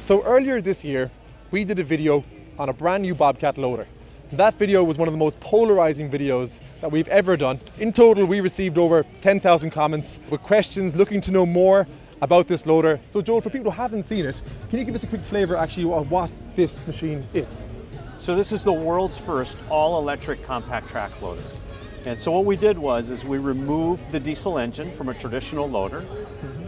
So earlier this year, we did a video on a brand new Bobcat loader. That video was one of the most polarizing videos that we've ever done. In total, we received over 10,000 comments with questions looking to know more about this loader. So Joel, for people who haven't seen it, can you give us a quick flavor actually of what this machine is? So this is the world's first all-electric compact track loader. And so what we did was we removed the diesel engine from a traditional loader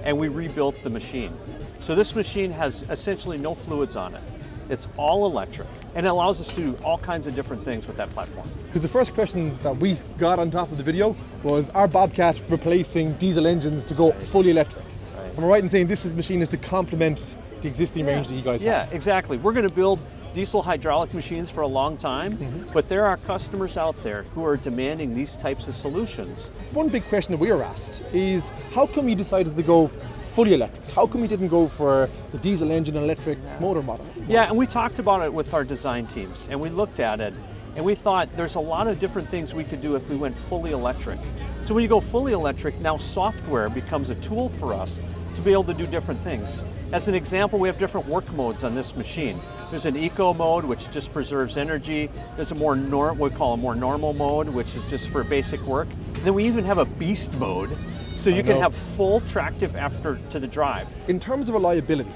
and we rebuilt the machine. So this machine has essentially no fluids on it. It's all electric and it allows us to do all kinds of different things with that platform. Because the first question that we got on top of the video was, are Bobcat replacing diesel engines to go fully electric? Right. Am I right in saying this machine is to complement the existing range that you guys have? Yeah, exactly. We're going to build diesel hydraulic machines for a long time, but there are customers out there who are demanding these types of solutions. One big question that we were asked is, how come you decided to go fully electric? How come you didn't go for the diesel engine electric motor model? Yeah, and we talked about it with our design teams, and we looked at it, and we thought there's a lot of different things we could do if we went fully electric. So when you go fully electric, now software becomes a tool for us to be able to do different things. As an example, we have different work modes on this machine. There's an eco mode, which just preserves energy. There's a more we call a more normal mode, which is just for basic work. And then we even have a beast mode, so you can have full tractive effort to the drive. In terms of reliability,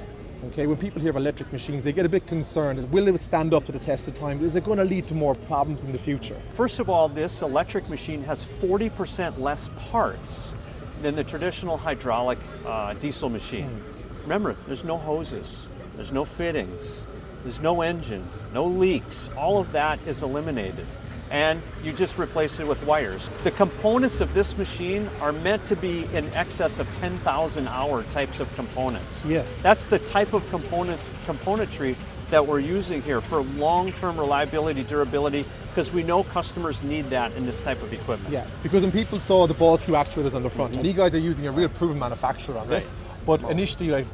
okay, when people hear of electric machines, they get a bit concerned. Will it stand up to the test of time? Is it going to lead to more problems in the future? First of all, this electric machine has 40% less parts than the traditional hydraulic diesel machine. Remember, there's no hoses, there's no fittings, there's no engine, no leaks. All of that is eliminated. And you just replace it with wires. The components of this machine are meant to be in excess of 10,000 hour types of components. Yes. That's the type of componentry that we're using here for long-term reliability, durability, because we know customers need that in this type of equipment. Yeah, because when people saw the ball screw actuators on the front, and you guys are using a real proven manufacturer on this, but initially,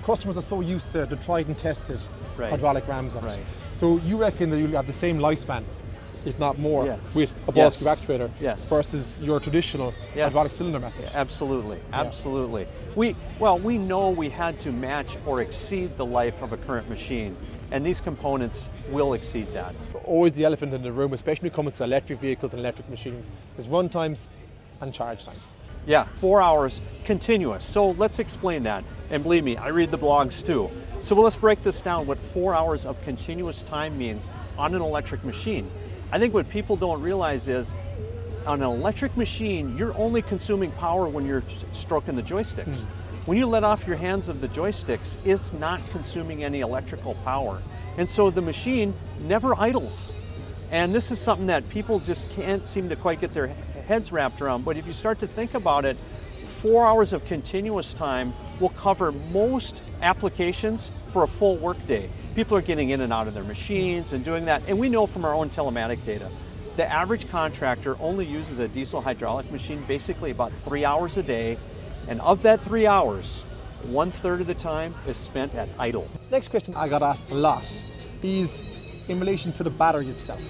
customers are so used to the tried and tested hydraulic rams on it. So you reckon that you'll have the same lifespan, if not more, with a ball screw actuator versus your traditional hydraulic cylinder method? Absolutely, absolutely. We know we had to match or exceed the life of a current machine, and these components will exceed that. Always the elephant in the room, especially when it comes to electric vehicles and electric machines, is run times and charge times. Yeah, 4 hours continuous. So let's explain that. And believe me, I read the blogs too. So let's break this down, what 4 hours of continuous time means on an electric machine. I think what people don't realize is, on an electric machine, you're only consuming power when you're stroking the joysticks. When you let off your hands of the joysticks, it's not consuming any electrical power. And so the machine never idles. And this is something that people just can't seem to quite get their heads wrapped around. But if you start to think about it, 4 hours of continuous time will cover most applications for a full work day. People are getting in and out of their machines and doing that. And we know from our own telematic data, the average contractor only uses a diesel hydraulic machine basically about 3 hours a day. And of that 3 hours, 1/3 of the time is spent at idle. Next question I got asked a lot is in relation to the battery itself.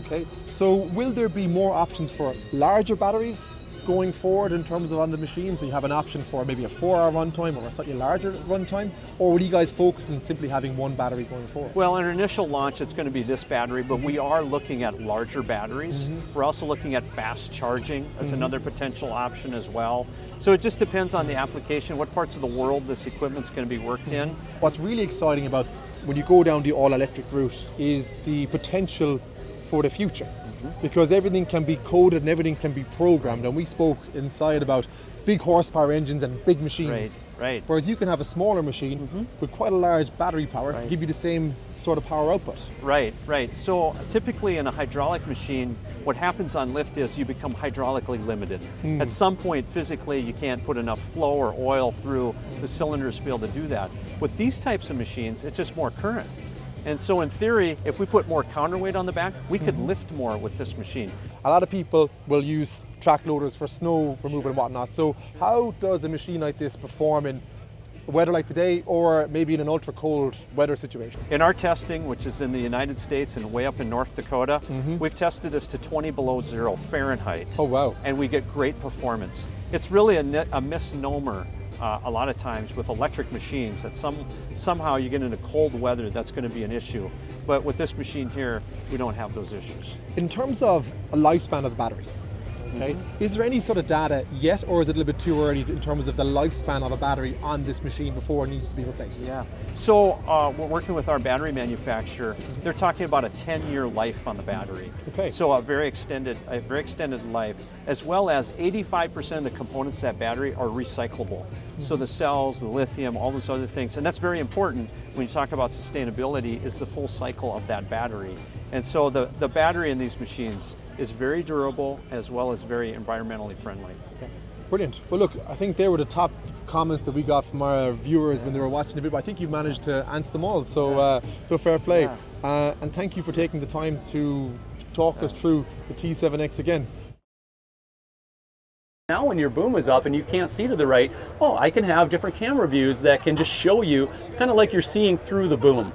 Okay, so will there be more options for larger batteries going forward in terms of on the machine? So you have an option for maybe a 4-hour runtime or a slightly larger runtime, or will you guys focus on simply having one battery going forward? Well, in our initial launch, it's going to be this battery, but we are looking at larger batteries. We're also looking at fast charging as another potential option as well. So it just depends on the application, what parts of the world this equipment's going to be worked in. What's really exciting about when you go down the all-electric route is the potential for the future, because everything can be coded and everything can be programmed, and we spoke inside about big horsepower engines and big machines. Right. Whereas you can have a smaller machine with quite a large battery power to give you the same sort of power output. Right. So typically in a hydraulic machine, what happens on lift is you become hydraulically limited. At some point physically you can't put enough flow or oil through the cylinders to be able to do that. With these types of machines, it's just more current. And so in theory, if we put more counterweight on the back, we could lift more with this machine. A lot of people will use track loaders for snow removal and whatnot. So how does a machine like this perform in weather like today, or maybe in an ultra cold weather situation? In our testing, which is in the United States and way up in North Dakota, we've tested this to 20 below zero Fahrenheit. Oh wow. And we get great performance. It's really a misnomer a lot of times with electric machines that somehow you get into cold weather, that's going to be an issue. But with this machine here, we don't have those issues. In terms of a lifespan of the battery, okay, is there any sort of data yet, or is it a little bit too early in terms of the lifespan of a battery on this machine before it needs to be replaced? Yeah, so we're working with our battery manufacturer. They're talking about a 10-year life on the battery. Okay. So a very extended life, as well as 85% of the components of that battery are recyclable. So the cells, the lithium, all those other things, and that's very important when you talk about sustainability, is the full cycle of that battery. And so the battery in these machines is very durable as well as very environmentally friendly. Okay. Brilliant. Well, look, I think they were the top comments that we got from our viewers when they were watching the video. I think you've managed to answer them all, so so fair play. And thank you for taking the time to talk us through the T7X again. Now when your boom is up and you can't see to the right, I can have different camera views that can just show you kind of like you're seeing through the boom.